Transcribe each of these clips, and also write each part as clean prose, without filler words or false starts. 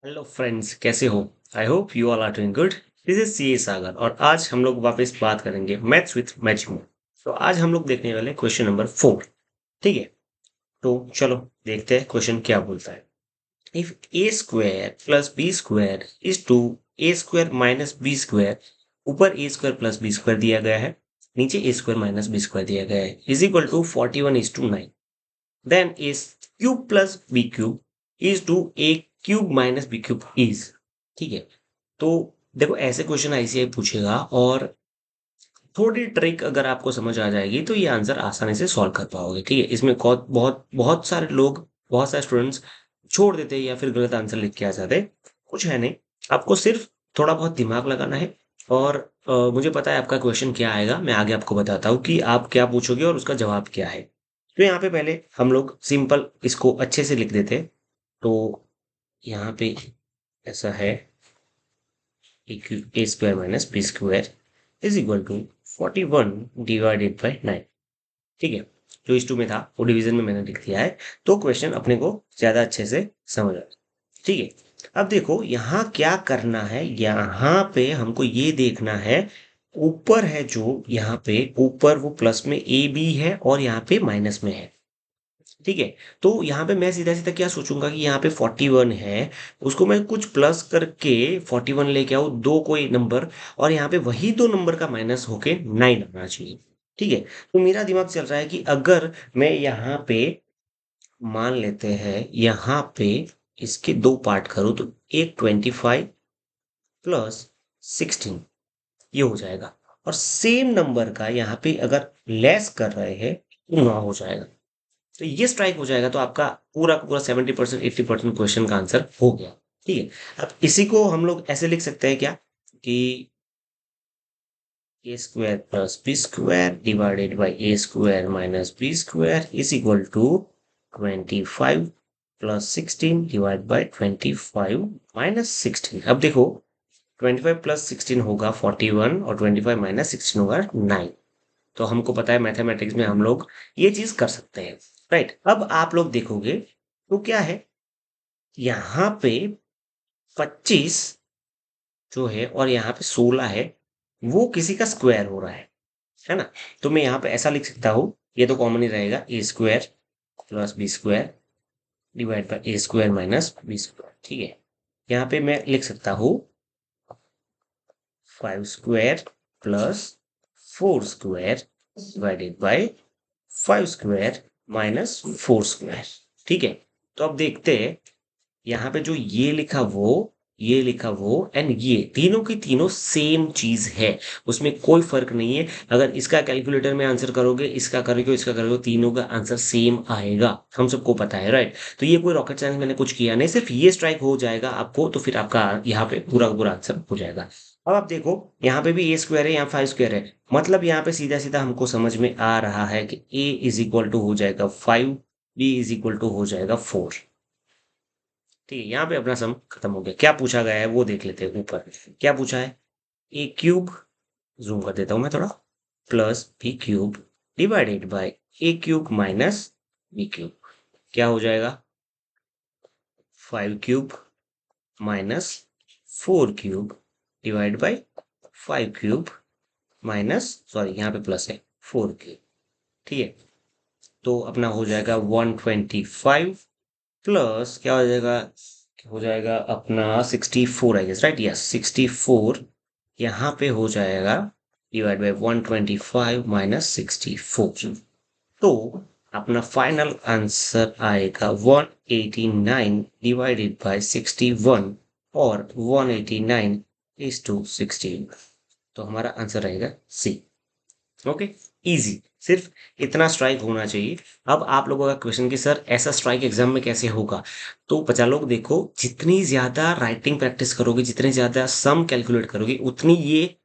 Hello friends, कैसे हो? I hope you all are doing good. This is C A Sagar और आज हम लोग वापस बात करेंगे मैथ्स विथ मैजिक। तो आज हम लोग देखने वाले क्वेश्चन नंबर 4। ठीक है, तो चलो देखते हैं क्वेश्चन क्या बोलता है। If A square plus B square is to A square minus B square, ऊपर A square plus B square दिया गया है, नीचे A square minus B square दिया गया है, is equal to 41:9। Then is cube plus B cube is to A cube minus B cube is. ठीक है, तो देखो ऐसे क्वेश्चन आईसीआई पूछेगा और थोड़ी ट्रिक अगर आपको समझ आ जाएगी तो ये आंसर आसानी से सॉल्व कर पाओगे। ठीक है, इसमें बहुत बहुत बहुत सारे लोग, बहुत सारे स्टूडेंट्स छोड़ देते हैं या फिर गलत आंसर लिख के आ जाते हैं। कुछ है नहीं, आपको सिर्फ थोड़ा बहुत दिमाग लगाना है और मुझे पता है आपका क्वेश्चन क्या आएगा। मैं आगे आपको बताता हूँ कि आप क्या पूछोगे और उसका जवाब क्या है। तो यहाँ पे पहले हम लोग सिंपल इसको अच्छे से लिख देते हैं। तो यहाँ पे ऐसा है, A square minus B square is equal to 41 divided by 9। ठीक है, जो इस टू में था वो डिवीजन में मैंने लिख दिया है, तो क्वेश्चन अपने को ज्यादा अच्छे से समझ आ जाए। ठीक है, अब देखो यहाँ क्या करना है। यहाँ पे हमको ये देखना है, ऊपर है जो यहाँ पे ऊपर वो प्लस में ए बी है और यहाँ पे माइनस में है। ठीक है, तो यहाँ पे मैं सीधा सीधा क्या सोचूंगा कि यहाँ पे 41 है, उसको मैं कुछ प्लस करके 41 लेके आऊँ दो कोई नंबर, और यहाँ पे वही दो नंबर का माइनस होके 9 आना चाहिए। ठीक है, तो मेरा दिमाग चल रहा है कि अगर मैं यहाँ पे मान लेते हैं, यहाँ पे इसके दो पार्ट करूँ तो एक 25 प्लस 16 ये हो जाएगा, और सेम नंबर का यहाँ पे अगर लेस कर रहे हैं तो 9 हो जाएगा। तो ये स्ट्राइक हो जाएगा, तो आपका पूरा का पूरा 70% 80% क्वेश्चन का आंसर हो गया। ठीक है, अब इसी को हम लोग ऐसे लिख सकते हैं क्या कि A square plus B square divided by A square minus B square is equal to 25 plus 16 divide by 25 minus 16। अब देखो 25 प्लस 16 होगा 41 और 25 माइनस 16 होगा 9। तो हमको पता है मैथमेटिक्स में हम लोग ये चीज कर सकते हैं। राइट, अब आप लोग देखोगे तो क्या है, यहाँ पे 25 जो है और यहाँ पे 16 है, वो किसी का स्क्वायर हो रहा है ना। तो मैं यहाँ पे ऐसा लिख सकता हूँ, ये तो कॉमन ही रहेगा, A square plus B square divide by A square minus B square. ठीक है, यहाँ पे मैं लिख सकता हूँ 5 square plus 4 square divided by 5 square minus 4 square. ठीक है, तो अब देखते हैं यहाँ पे जो ये लिखा वो, ये लिखा वो, एंड ये तीनों की तीनों सेम चीज है, उसमें कोई फर्क नहीं है। अगर इसका कैलकुलेटर में आंसर करोगे, इसका करोगे, इसका करोगे, तीनों का आंसर सेम आएगा, हम सबको पता है। राइट, तो ये कोई रॉकेट साइंस मैंने कुछ किया नहीं, सिर्फ ये स्ट्राइक हो जाएगा आपको, तो फिर आपका यहाँ पे पूरा का पूरा आंसर हो जाएगा। अब आप देखो यहाँ पे भी ए स्क्वायर है, यहाँ 5 स्क्वायर है, मतलब यहाँ पे सीधा सीधा हमको समझ में आ रहा है कि ए इज इक्वल टू हो जाएगा 5, बी इज इक्वल टू हो जाएगा 4। ठीक है, यहाँ पे अपना सम खत्म हो गया। क्या पूछा गया है वो देख लेते हैं। ऊपर क्या पूछा है, ए क्यूब, जूम कर देता हूं मैं थोड़ा, plus B cube divided by A cube minus B cube. क्या हो जाएगा, 5 cube minus 4 cube divide by 5 cube minus, sorry यहाँ पे प्लस है, 4 क्यूब। ठीक है, तो अपना हो जाएगा 125 प्लस क्या हो जाएगा अपना 64 आई गेस। राइट, यस 64 यहाँ पे हो जाएगा डिवाइड बाय 125 माइनस 64। तो अपना फाइनल आंसर आएगा 189 डिवाइडेड बाय 61, और 189 इज टू 16। तो हमारा आंसर रहेगा सी। ओके, इजी, सिर्फ इतना स्ट्राइक होना चाहिए। अब आप लोगों का क्वेश्चन कि सर ऐसा स्ट्राइक एग्जाम में कैसे होगा, तो बच्चा लोग देखो, जितनी ज्यादा राइटिंग प्रैक्टिस करोगे, जितनी ज्यादा सम कैलकुलेट करोगे, उतनी ये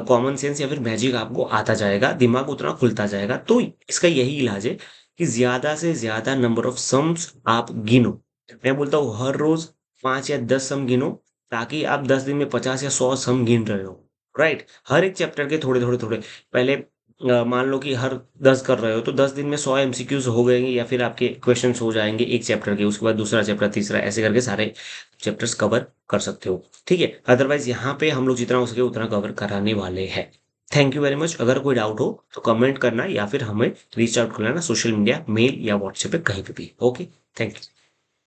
कॉमन सेंस या फिर मैजिक आपको आता जाएगा, दिमाग उतना खुलता जाएगा। तो इसका यही इलाज है कि ज्यादा से ज्यादा नंबर ऑफ सम्स आप गिनो। मैं बोलता हूँ हर रोज 5 या 10 सम गिनो, ताकि आप 10 दिन में 50 या 100 सम गिन रहे हो। राइट, हर एक चैप्टर के थोड़े थोड़े थोड़े, पहले मान लो कि हर 10 कर रहे हो तो 10 दिन में 100 एमसीक्यूज हो गएंगे या फिर आपके क्वेश्चंस हो जाएंगे एक चैप्टर के, उसके बाद दूसरा चैप्टर, तीसरा, ऐसे करके सारे चैप्टर्स कवर कर सकते हो। ठीक है, अदरवाइज यहाँ पे हम लोग जितना हो सके उतना कवर कराने वाले हैं। Thank you very much. अगर कोई डाउट हो तो कमेंट करना या फिर हमें रीच आउट कर लेना सोशल मीडिया, मेल या व्हाट्सएप पे, कहीं पे भी। Okay, thank you.